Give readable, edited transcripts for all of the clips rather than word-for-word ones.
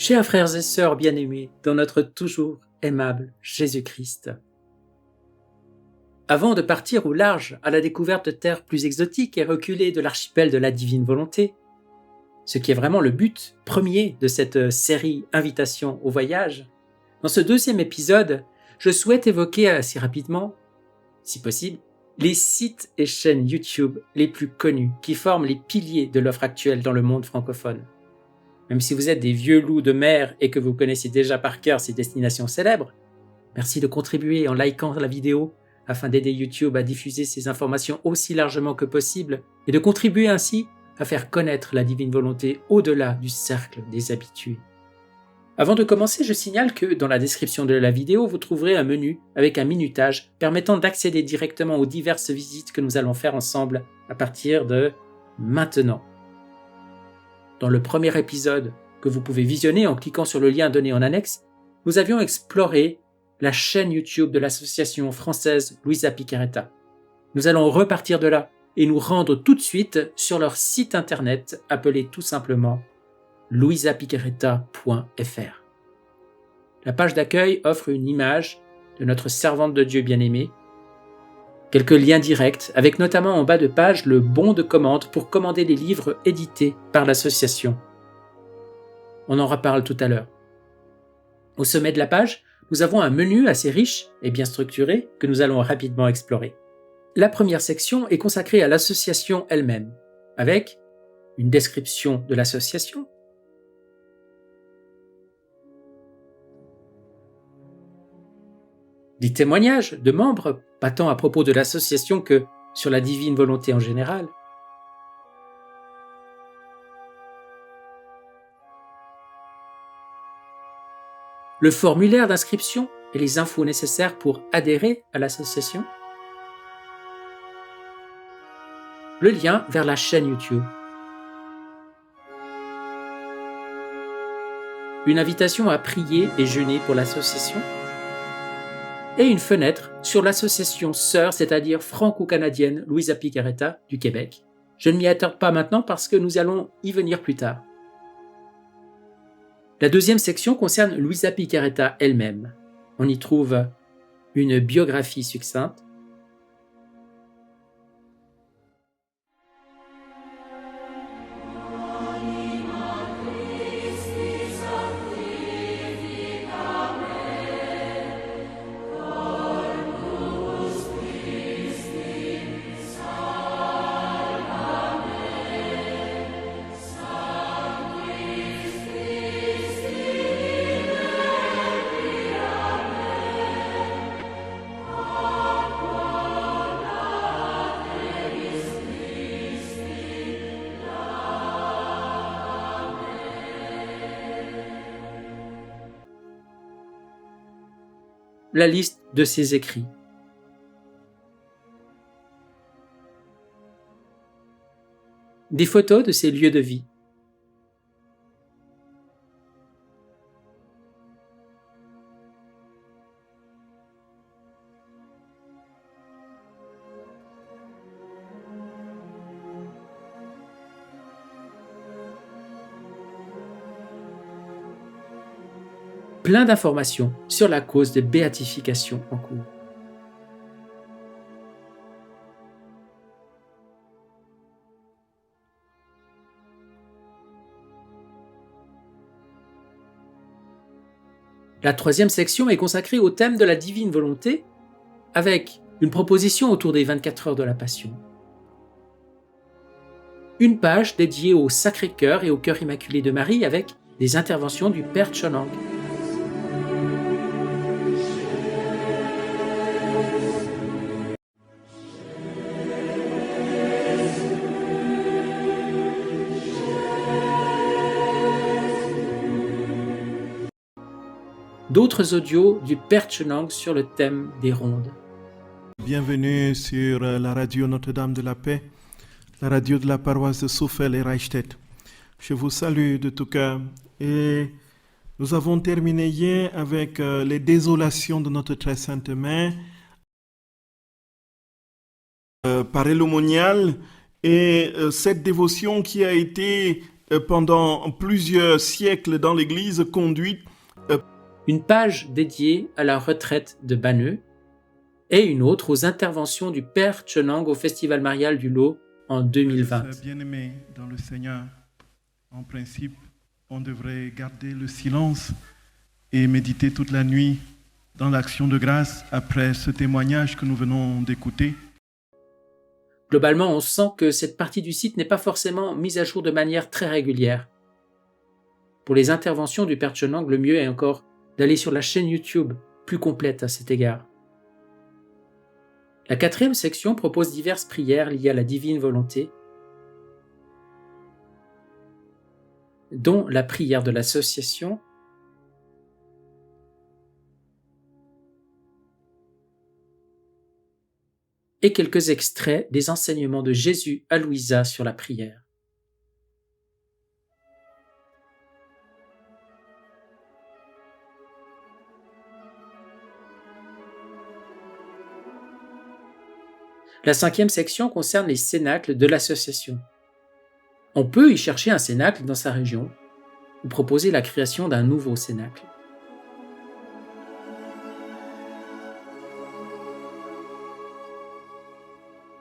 Chers frères et sœurs bien-aimés, dans notre toujours aimable Jésus-Christ. Avant de partir au large à la découverte de terres plus exotiques et reculées de l'archipel de la divine volonté, ce qui est vraiment le but premier de cette série Invitation au voyage, dans ce deuxième épisode, je souhaite évoquer assez rapidement, si possible, les sites et chaînes YouTube les plus connus qui forment les piliers de l'offre actuelle dans le monde francophone. Même si vous êtes des vieux loups de mer et que vous connaissez déjà par cœur ces destinations célèbres, merci de contribuer en likant la vidéo afin d'aider YouTube à diffuser ces informations aussi largement que possible et de contribuer ainsi à faire connaître la divine volonté au-delà du cercle des habitués. Avant de commencer, je signale que dans la description de la vidéo, vous trouverez un menu avec un minutage permettant d'accéder directement aux diverses visites que nous allons faire ensemble à partir de maintenant. Dans le premier épisode, que vous pouvez visionner en cliquant sur le lien donné en annexe, nous avions exploré la chaîne YouTube de l'association française Luisa Picaretta. Nous allons repartir de là et nous rendre tout de suite sur leur site internet appelé tout simplement luisapicaretta.fr. La page d'accueil offre une image de notre servante de Dieu bien-aimée, quelques liens directs, avec notamment en bas de page le bon de commande pour commander les livres édités par l'association. On en reparle tout à l'heure. Au sommet de la page, nous avons un menu assez riche et bien structuré que nous allons rapidement explorer. La première section est consacrée à l'association elle-même, avec une description de l'association, des témoignages de membres, pas tant à propos de l'association que sur la divine volonté en général. Le formulaire d'inscription et les infos nécessaires pour adhérer à l'association. Le lien vers la chaîne YouTube. Une invitation à prier et jeûner pour l'association. Et une fenêtre sur l'association sœur, c'est-à-dire franco-canadienne Luisa Picaretta du Québec. Je ne m'y attarde pas maintenant parce que nous allons y venir plus tard. La deuxième section concerne Luisa Picaretta elle-même. On y trouve une biographie succincte, la liste de ses écrits. Des photos de ses lieux de vie. Plein d'informations sur la cause de béatification en cours. La troisième section est consacrée au thème de la divine volonté, avec une proposition autour des 24 heures de la Passion. Une page dédiée au Sacré-Cœur et au Cœur Immaculé de Marie avec des interventions du Père Chonang. D'autres audios du Père Chonang sur le thème des rondes. Bienvenue sur la radio Notre-Dame de la Paix, la radio de la paroisse de Soufel et Reichstätt. Je vous salue de tout cœur et nous avons terminé hier avec les désolations de notre très sainte mère par l'aumônial et cette dévotion qui a été pendant plusieurs siècles dans l'Église conduit une page dédiée à la retraite de Banneux et une autre aux interventions du Père Chenang au Festival marial du Lot en 2020. Bien-aimés dans le Seigneur, en principe, on devrait garder le silence et méditer toute la nuit dans l'action de grâce après ce témoignage que nous venons d'écouter. Globalement, on sent que cette partie du site n'est pas forcément mise à jour de manière très régulière. Pour les interventions du Père Chenang, le mieux est encore d'aller sur la chaîne YouTube, plus complète à cet égard. La 4e section propose diverses prières liées à la divine volonté, dont la prière de l'association, et quelques extraits des enseignements de Jésus à Louisa sur la prière. La 5e section concerne les cénacles de l'association. On peut y chercher un cénacle dans sa région ou proposer la création d'un nouveau cénacle.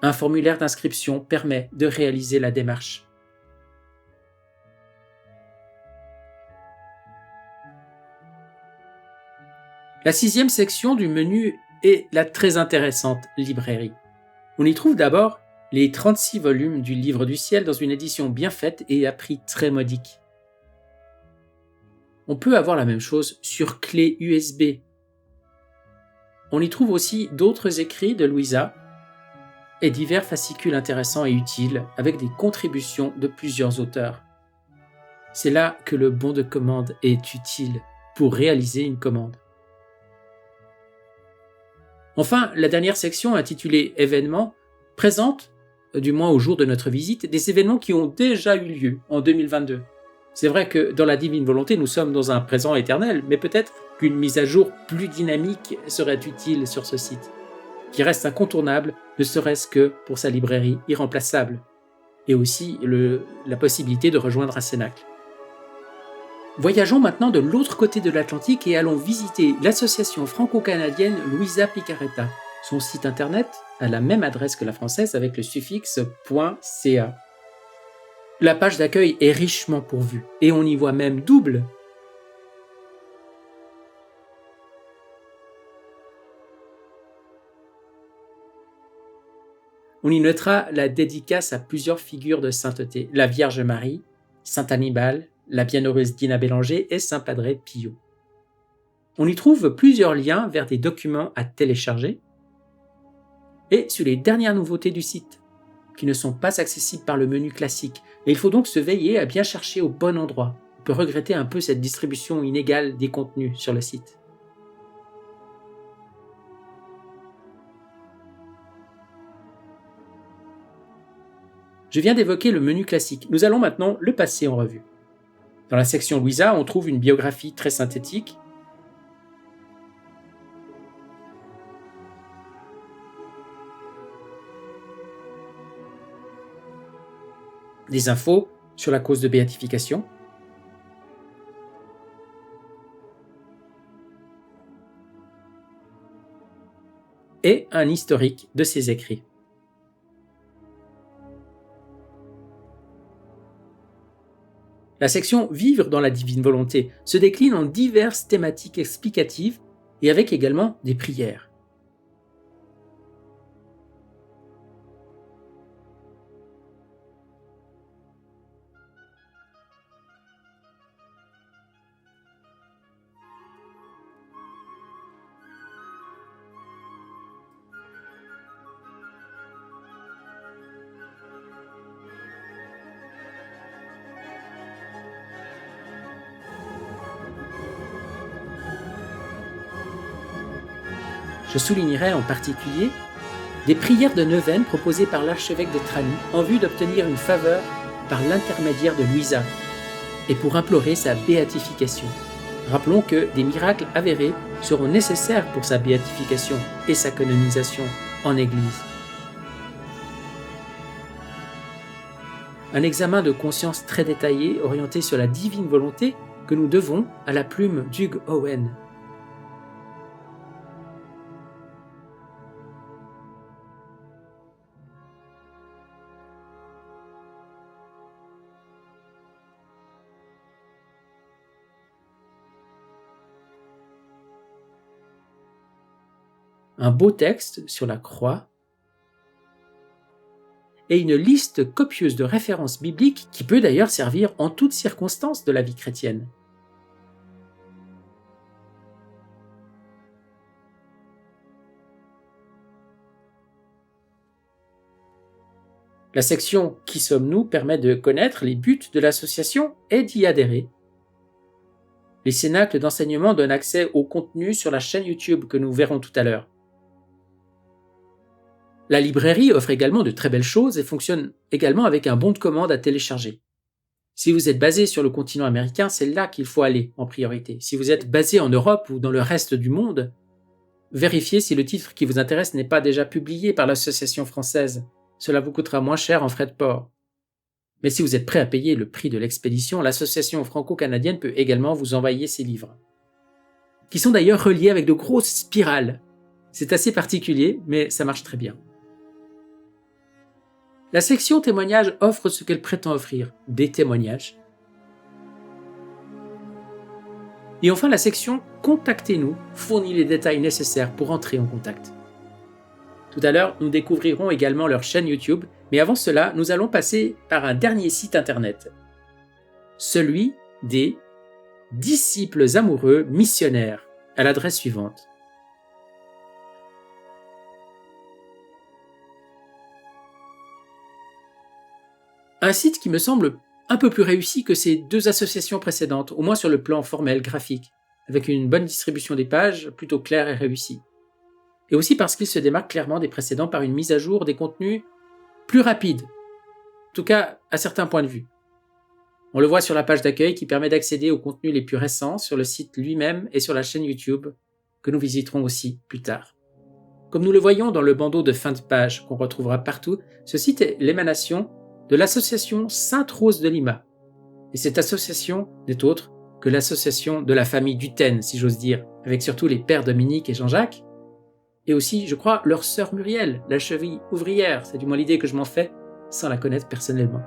Un formulaire d'inscription permet de réaliser la démarche. La 6e section du menu est la très intéressante librairie. On y trouve d'abord les 36 volumes du Livre du Ciel dans une édition bien faite et à prix très modique. On peut avoir la même chose sur clé USB. On y trouve aussi d'autres écrits de Louisa et divers fascicules intéressants et utiles avec des contributions de plusieurs auteurs. C'est là que le bon de commande est utile pour réaliser une commande. Enfin, la dernière section intitulée « Événements » présente, du moins au jour de notre visite, des événements qui ont déjà eu lieu en 2022. C'est vrai que dans la divine volonté, nous sommes dans un présent éternel, mais peut-être qu'une mise à jour plus dynamique serait utile sur ce site, qui reste incontournable, ne serait-ce que pour sa librairie irremplaçable, et aussi la possibilité de rejoindre un cénacle. Voyageons maintenant de l'autre côté de l'Atlantique et allons visiter l'association franco-canadienne Louisa Picaretta. Son site internet a la même adresse que la française avec le suffixe .ca. La page d'accueil est richement pourvue et on y voit même double. On y notera la dédicace à plusieurs figures de sainteté, la Vierge Marie, Saint Hannibal, la bienheureuse Dina Bélanger et Saint Padre Pio. On y trouve plusieurs liens vers des documents à télécharger et sur les dernières nouveautés du site, qui ne sont pas accessibles par le menu classique, et il faut donc se veiller à bien chercher au bon endroit. On peut regretter un peu cette distribution inégale des contenus sur le site. Je viens d'évoquer le menu classique, nous allons maintenant le passer en revue. Dans la section Louisa, on trouve une biographie très synthétique, des infos sur la cause de béatification, et un historique de ses écrits. La section Vivre dans la divine volonté se décline en diverses thématiques explicatives et avec également des prières. Je soulignerai en particulier des prières de neuvaine proposées par l'archevêque de Trani en vue d'obtenir une faveur par l'intermédiaire de Louisa et pour implorer sa béatification. Rappelons que des miracles avérés seront nécessaires pour sa béatification et sa canonisation en Église. un examen de conscience très détaillé orienté sur la divine volonté que nous devons à la plume d'Hugh Owen. Un beau texte sur la croix et une liste copieuse de références bibliques qui peut d'ailleurs servir en toutes circonstances de la vie chrétienne. La section « Qui sommes-nous » permet de connaître les buts de l'association et d'y adhérer. Les cénacles d'enseignement donnent accès au contenu sur la chaîne YouTube que nous verrons tout à l'heure. La librairie offre également de très belles choses et fonctionne également avec un bon de commande à télécharger. Si vous êtes basé sur le continent américain, c'est là qu'il faut aller en priorité. Si vous êtes basé en Europe ou dans le reste du monde, vérifiez si le titre qui vous intéresse n'est pas déjà publié par l'association française. Cela vous coûtera moins cher en frais de port. Mais si vous êtes prêt à payer le prix de l'expédition, l'association franco-canadienne peut également vous envoyer ses livres, qui sont d'ailleurs reliés avec de grosses spirales. C'est assez particulier, mais ça marche très bien. La section témoignages offre ce qu'elle prétend offrir, des témoignages. Et enfin, la section contactez-nous fournit les détails nécessaires pour entrer en contact. Tout à l'heure, nous découvrirons également leur chaîne YouTube, mais avant cela, nous allons passer par un dernier site internet, celui des disciples amoureux missionnaires, à l'adresse suivante. Un site qui me semble un peu plus réussi que ces deux associations précédentes, au moins sur le plan formel, graphique, avec une bonne distribution des pages, plutôt claire et réussie. Et aussi parce qu'il se démarque clairement des précédents par une mise à jour des contenus plus rapide, en tout cas à certains points de vue. On le voit sur la page d'accueil qui permet d'accéder aux contenus les plus récents sur le site lui-même et sur la chaîne YouTube, que nous visiterons aussi plus tard. Comme nous le voyons dans le bandeau de fin de page qu'on retrouvera partout, ce site est l'émanation de l'association Sainte-Rose de Lima. Et cette association n'est autre que l'association de la famille Duthène, si j'ose dire, avec surtout les pères Dominique et Jean-Jacques, et aussi, je crois, leur sœur Muriel, la cheville ouvrière, c'est du moins l'idée que je m'en fais, sans la connaître personnellement.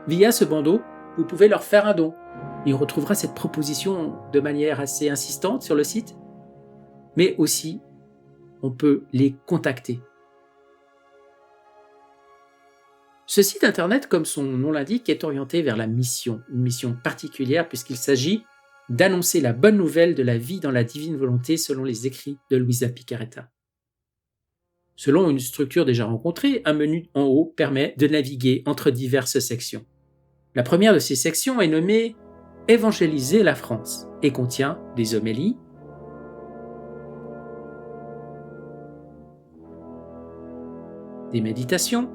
Via ce bandeau, vous pouvez leur faire un don. Et on retrouvera cette proposition de manière assez insistante sur le site, mais aussi, on peut les contacter. Ce site internet, comme son nom l'indique, est orienté vers la mission, une mission particulière puisqu'il s'agit d'annoncer la bonne nouvelle de la vie dans la divine volonté selon les écrits de Luisa Picarretta. Selon une structure déjà rencontrée, un menu en haut permet de naviguer entre diverses sections. La première de ces sections est nommée « Évangéliser la France » et contient des homélies, des méditations,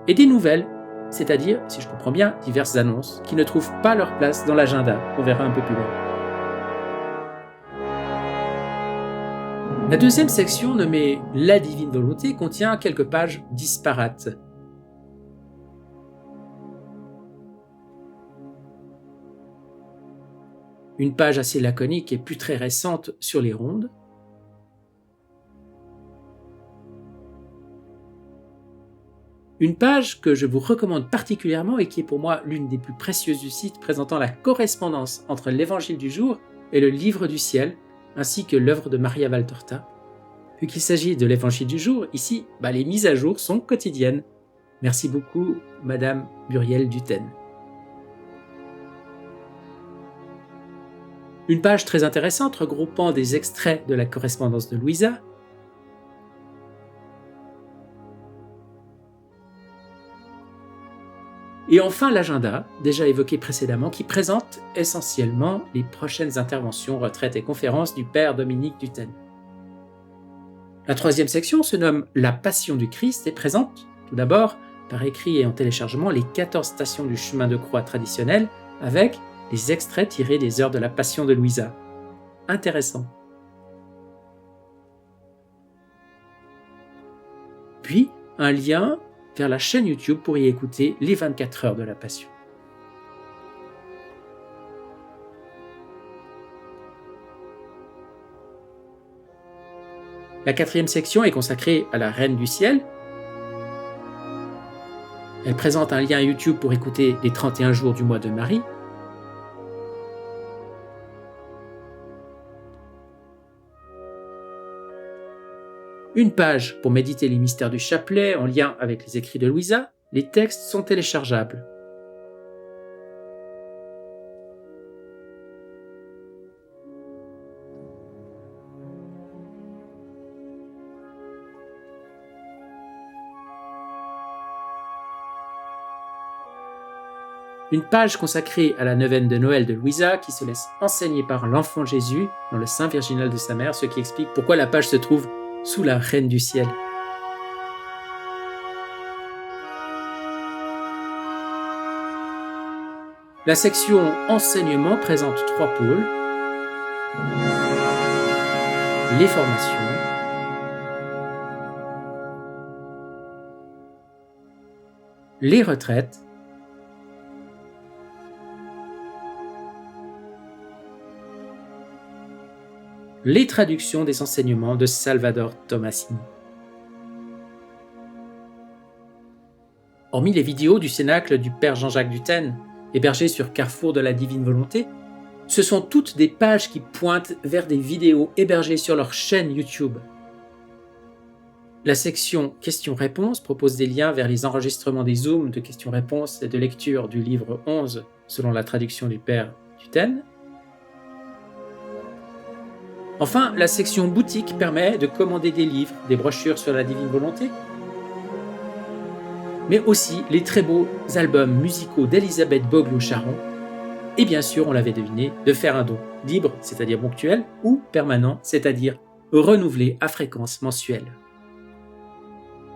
et des nouvelles, c'est-à-dire, si je comprends bien, diverses annonces qui ne trouvent pas leur place dans l'agenda. On verra un peu plus loin. La deuxième section, nommée « La divine volonté », contient quelques pages disparates. Une page assez laconique et plus très récente sur les rondes. Une page que je vous recommande particulièrement et qui est pour moi l'une des plus précieuses du site, présentant la correspondance entre l'évangile du jour et le livre du ciel, ainsi que l'œuvre de Maria Valtorta. Vu qu'il s'agit de l'évangile du jour, ici, les mises à jour sont quotidiennes. Merci beaucoup, Madame Muriel Duthène. Une page très intéressante regroupant des extraits de la correspondance de Luisa, et enfin l'agenda, déjà évoqué précédemment, qui présente essentiellement les prochaines interventions, retraites et conférences du Père Dominique Duthène. La troisième section se nomme « La Passion du Christ » et présente, tout d'abord, par écrit et en téléchargement, les 14 stations du chemin de croix traditionnel, avec les extraits tirés des heures de la Passion de Luisa. Intéressant. puis un lien vers la chaîne YouTube pour y écouter les 24 heures de la Passion. La 4e section est consacrée à la Reine du Ciel. Elle présente un lien YouTube pour écouter les 31 jours du mois de Marie. Une page pour méditer les mystères du chapelet en lien avec les écrits de Louisa. Les textes sont téléchargeables. Une page consacrée à la neuvaine de Noël de Louisa qui se laisse enseigner par l'enfant Jésus dans le Saint Virginal de sa mère, ce qui explique pourquoi la page se trouve sous la Reine du Ciel. La section enseignement présente 3 pôles. Les formations, les retraites, les traductions des enseignements de Salvador Tomasini. Hormis les vidéos du cénacle du Père Jean-Jacques Dutène, hébergées sur Carrefour de la Divine Volonté, ce sont toutes des pages qui pointent vers des vidéos hébergées sur leur chaîne YouTube. La section questions-réponses propose des liens vers les enregistrements des Zooms de questions-réponses et de lecture du livre 11 selon la traduction du Père Dutène. Enfin, la section boutique permet de commander des livres, des brochures sur la Divine Volonté, mais aussi les très beaux albums musicaux d'Elisabeth Bogleau-Charon, et bien sûr, on l'avait deviné, de faire un don libre, c'est-à-dire ponctuel, ou permanent, c'est-à-dire renouvelé à fréquence mensuelle.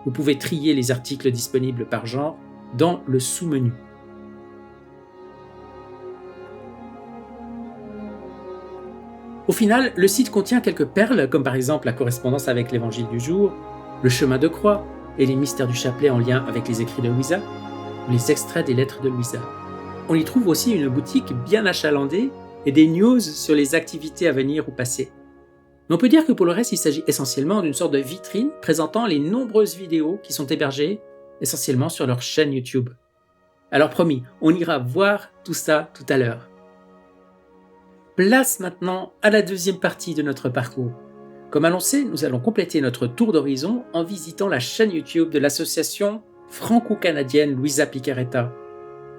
Vous pouvez trier les articles disponibles par genre dans le sous-menu. Au final, le site contient quelques perles, comme par exemple la correspondance avec l'évangile du jour, le chemin de croix et les mystères du chapelet en lien avec les écrits de Louisa, ou les extraits des lettres de Louisa. On y trouve aussi une boutique bien achalandée et des news sur les activités à venir ou passées. Mais on peut dire que pour le reste, il s'agit essentiellement d'une sorte de vitrine présentant les nombreuses vidéos qui sont hébergées essentiellement sur leur chaîne YouTube. Alors promis, on ira voir tout ça tout à l'heure. Place maintenant à la 2e partie de notre parcours. Comme annoncé, nous allons compléter notre tour d'horizon en visitant la chaîne YouTube de l'association franco-canadienne Louisa Picaretta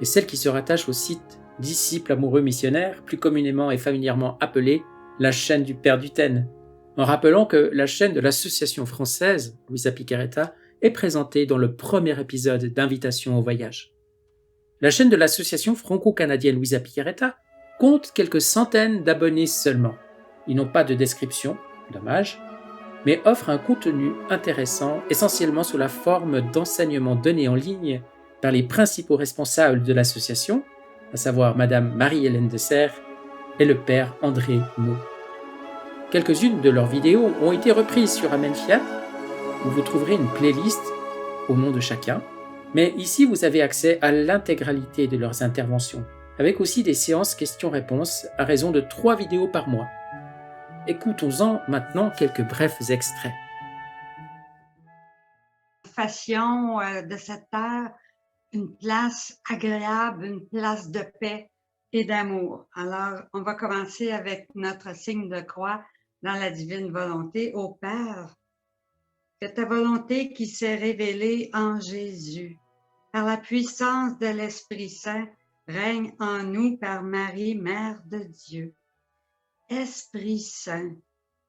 et celle qui se rattache au site Disciples amoureux missionnaires, plus communément et familièrement appelée la chaîne du Père Dutène, en rappelant que la chaîne de l'association française Louisa Picaretta est présentée dans le premier épisode d'Invitation au voyage. La chaîne de l'association franco-canadienne Louisa Picaretta compte quelques centaines d'abonnés seulement. Ils n'ont pas de description, dommage, mais offrent un contenu intéressant, essentiellement sous la forme d'enseignements donnés en ligne par les principaux responsables de l'association, à savoir Madame Marie-Hélène Dessert et le Père André Naud. Quelques-unes de leurs vidéos ont été reprises sur Amen Fiat, où vous trouverez une playlist au nom de chacun, mais ici vous avez accès à l'intégralité de leurs interventions, avec aussi des séances questions-réponses à raison de 3 vidéos par mois. Écoutons-en maintenant quelques brefs extraits. Fassion de cette terre, une place agréable, une place de paix et d'amour. Alors, on va commencer avec notre signe de croix dans la divine volonté. Ô Père, que ta volonté qui s'est révélée en Jésus, par la puissance de l'Esprit Saint, règne en nous par Marie, Mère de Dieu. Esprit Saint,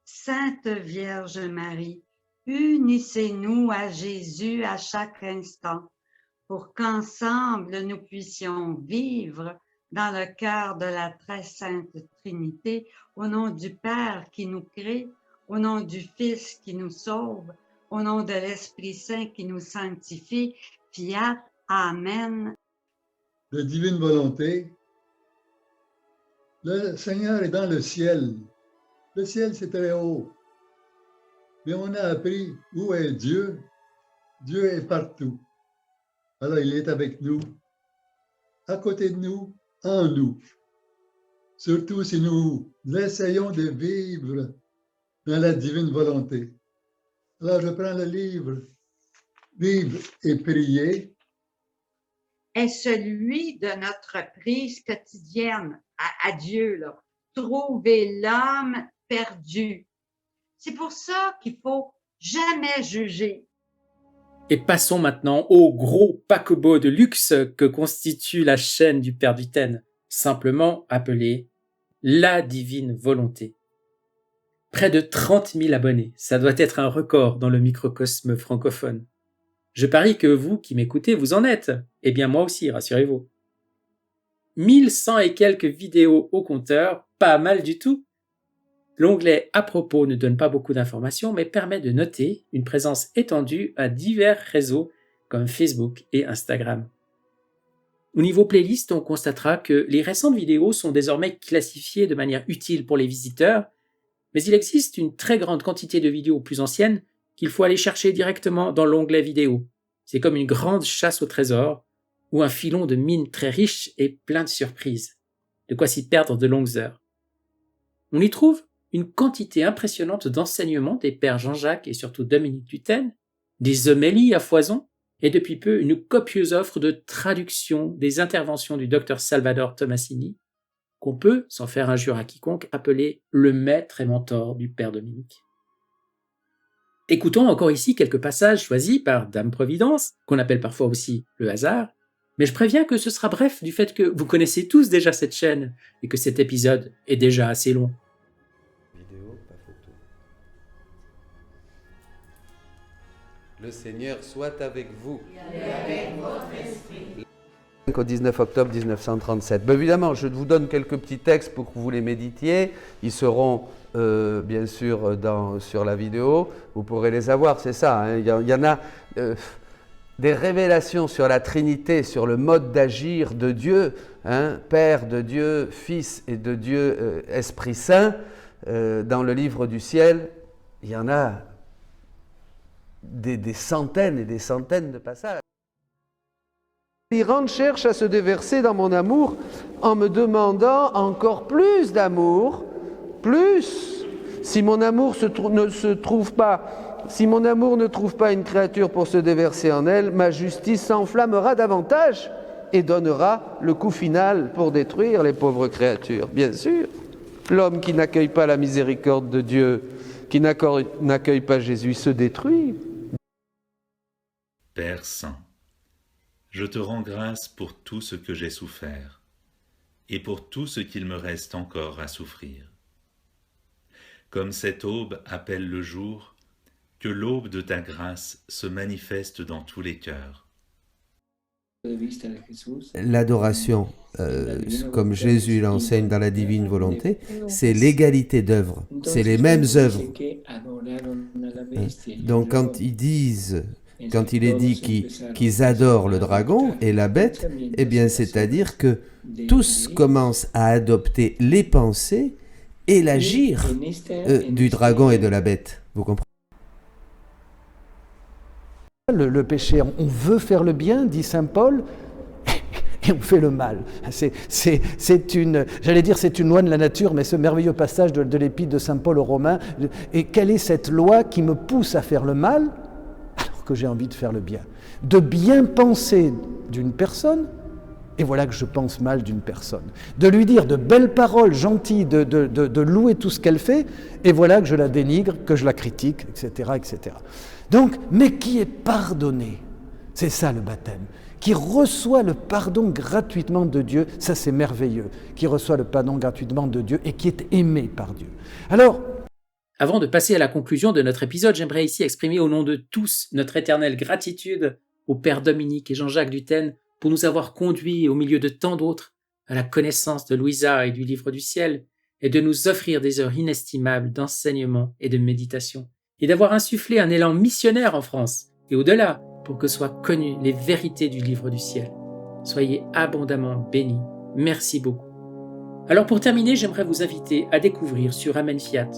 Sainte Vierge Marie, unissez-nous à Jésus à chaque instant, pour qu'ensemble nous puissions vivre dans le cœur de la très sainte Trinité, au nom du Père qui nous crée, au nom du Fils qui nous sauve, au nom de l'Esprit Saint qui nous sanctifie. Fiat, Amen. De divine volonté, le Seigneur est dans le ciel. Le ciel, c'est très haut. Mais on a appris où est Dieu. Dieu est partout. Alors, il est avec nous, à côté de nous, en nous. Surtout si nous essayons de vivre dans la divine volonté. Alors, je prends le livre « Vivre et prier ». Est celui de notre prise quotidienne à Dieu, là. Trouver l'homme perdu. C'est pour ça qu'il faut jamais juger. Et passons maintenant au gros paquebot de luxe que constitue la chaîne du Père Duthène, simplement appelée La Divine Volonté. Près de 30 000 abonnés, ça doit être un record dans le microcosme francophone. Je parie que vous qui m'écoutez, vous en êtes. Eh bien moi aussi, rassurez-vous. 1100 et quelques vidéos au compteur, pas mal du tout. L'onglet « À propos » ne donne pas beaucoup d'informations, mais permet de noter une présence étendue à divers réseaux comme Facebook et Instagram. Au niveau playlist, on constatera que les récentes vidéos sont désormais classifiées de manière utile pour les visiteurs, mais il existe une très grande quantité de vidéos plus anciennes qu'il faut aller chercher directement dans l'onglet vidéo. C'est comme une grande chasse au trésor, ou un filon de mines très riche et plein de surprises. De quoi s'y perdre de longues heures. On y trouve une quantité impressionnante d'enseignements des pères Jean-Jacques et surtout Dominique Duthène, des homélies à foison, et depuis peu une copieuse offre de traduction des interventions du docteur Salvador Tomasini, qu'on peut, sans faire injure à quiconque, appeler le maître et mentor du père Dominique. Écoutons encore ici quelques passages choisis par Dame Providence, qu'on appelle parfois aussi le hasard, mais je préviens que ce sera bref du fait que vous connaissez tous déjà cette chaîne et que cet épisode est déjà assez long. Vidéo, pas photo. Le Seigneur soit avec vous. Et avec votre esprit. Au 19 octobre 1937. Ben évidemment, je vous donne quelques petits textes pour que vous les méditiez. Ils seront bien sûr sur la vidéo. Vous pourrez les avoir, c'est ça. Hein. Il y en a des révélations sur la Trinité, sur le mode d'agir de Dieu, hein, Père de Dieu, Fils et de Dieu, Esprit Saint. Dans le livre du ciel, il y en a des centaines et des centaines de passages. L'Iran cherche à se déverser dans mon amour en me demandant encore plus d'amour, plus. Si mon amour ne trouve pas une créature pour se déverser en elle, ma justice s'enflammera davantage et donnera le coup final pour détruire les pauvres créatures. Bien sûr, l'homme qui n'accueille pas la miséricorde de Dieu, qui n'accueille pas Jésus, se détruit. Père Saint, je te rends grâce pour tout ce que j'ai souffert et pour tout ce qu'il me reste encore à souffrir. Comme cette aube appelle le jour, que l'aube de ta grâce se manifeste dans tous les cœurs. L'adoration, comme Jésus l'enseigne dans la divine volonté, c'est l'égalité d'œuvres, c'est les mêmes œuvres. Donc quand il est dit qu'ils adorent le dragon et la bête, eh bien c'est-à-dire que tous commencent à adopter les pensées et l'agir du dragon et de la bête. Vous comprenez ? Le péché, on veut faire le bien, dit saint Paul, et on fait le mal. C'est une loi de la nature, mais ce merveilleux passage de l'épître de saint Paul aux Romains, et quelle est cette loi qui me pousse à faire le mal alors que j'ai envie de faire le bien? De bien penser d'une personne, et voilà que je pense mal d'une personne. De lui dire de belles paroles gentilles, de louer tout ce qu'elle fait, et voilà que je la dénigre, que je la critique, etc., etc. Donc, mais qui est pardonné, c'est ça le baptême, qui reçoit le pardon gratuitement de Dieu, ça c'est merveilleux, qui reçoit le pardon gratuitement de Dieu et qui est aimé par Dieu. Alors, avant de passer à la conclusion de notre épisode, j'aimerais ici exprimer au nom de tous notre éternelle gratitude au Père Dominique et Jean-Jacques Duthène pour nous avoir conduits au milieu de tant d'autres à la connaissance de Louisa et du livre du ciel et de nous offrir des heures inestimables d'enseignement et de méditation, et d'avoir insufflé un élan missionnaire en France et au-delà pour que soient connues les vérités du livre du ciel. Soyez abondamment bénis. Merci beaucoup. Alors pour terminer, j'aimerais vous inviter à découvrir sur Amen Fiat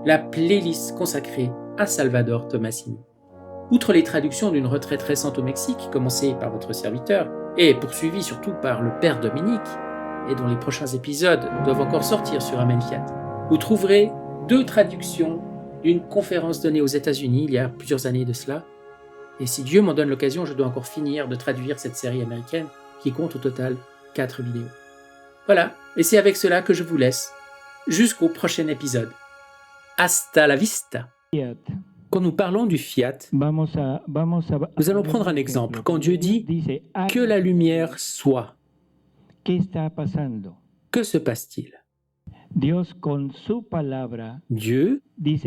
la playlist consacrée à Salvador Tomasini. outre les traductions d'une retraite récente au Mexique, commencée par votre serviteur, et poursuivie surtout par le Père Dominique, et dont les prochains épisodes doivent encore sortir sur Amen Fiat, vous trouverez 2 traductions d'une conférence donnée aux États-Unis il y a plusieurs années de cela. Et si Dieu m'en donne l'occasion, je dois encore finir de traduire cette série américaine qui compte au total 4 vidéos. Voilà, et c'est avec cela que je vous laisse jusqu'au prochain épisode. Hasta la vista. Quand nous parlons du fiat, nous allons prendre un exemple. Quand Dieu dit « que la lumière soit », que se passe-t-il? Dieu,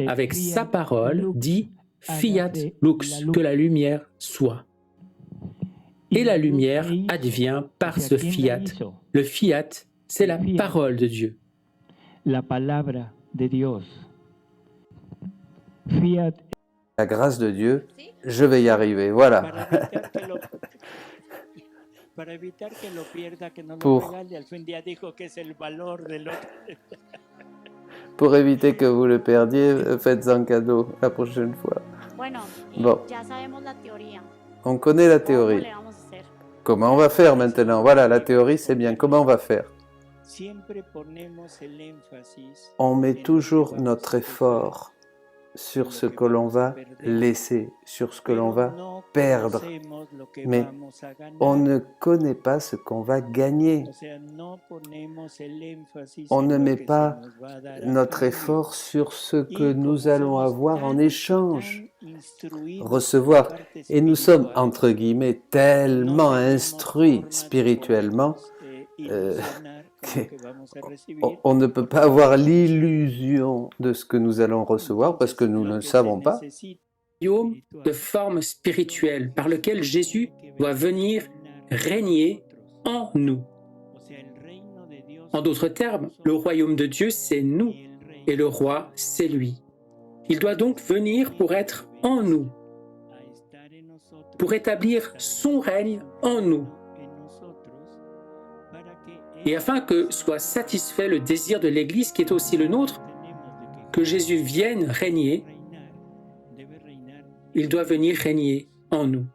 avec sa parole, dit « fiat lux », que la lumière soit. Et la lumière advient par ce fiat. Le fiat, c'est la parole de Dieu. La palabra de Dios. Fiat. La grâce de Dieu, je vais y arriver, voilà. Pour éviter que vous le perdiez, faites un cadeau la prochaine fois. Bon, on connaît la théorie. Comment on va faire maintenant? Voilà, la théorie c'est bien. Comment on va faire? On met toujours notre effort sur ce que l'on va laisser, sur ce que l'on va perdre. Mais on ne connaît pas ce qu'on va gagner. On ne met pas notre effort sur ce que nous allons avoir en échange, recevoir. Et nous sommes, entre guillemets, tellement instruits spirituellement on ne peut pas avoir l'illusion de ce que nous allons recevoir parce que nous ne le savons pas. Royaume de forme spirituelle par lequel Jésus doit venir régner en nous. En d'autres termes, le royaume de Dieu, c'est nous et le roi, c'est lui. Il doit donc venir pour être en nous, pour établir son règne en nous. Et afin que soit satisfait le désir de l'Église qui est aussi le nôtre, que Jésus vienne régner, il doit venir régner en nous.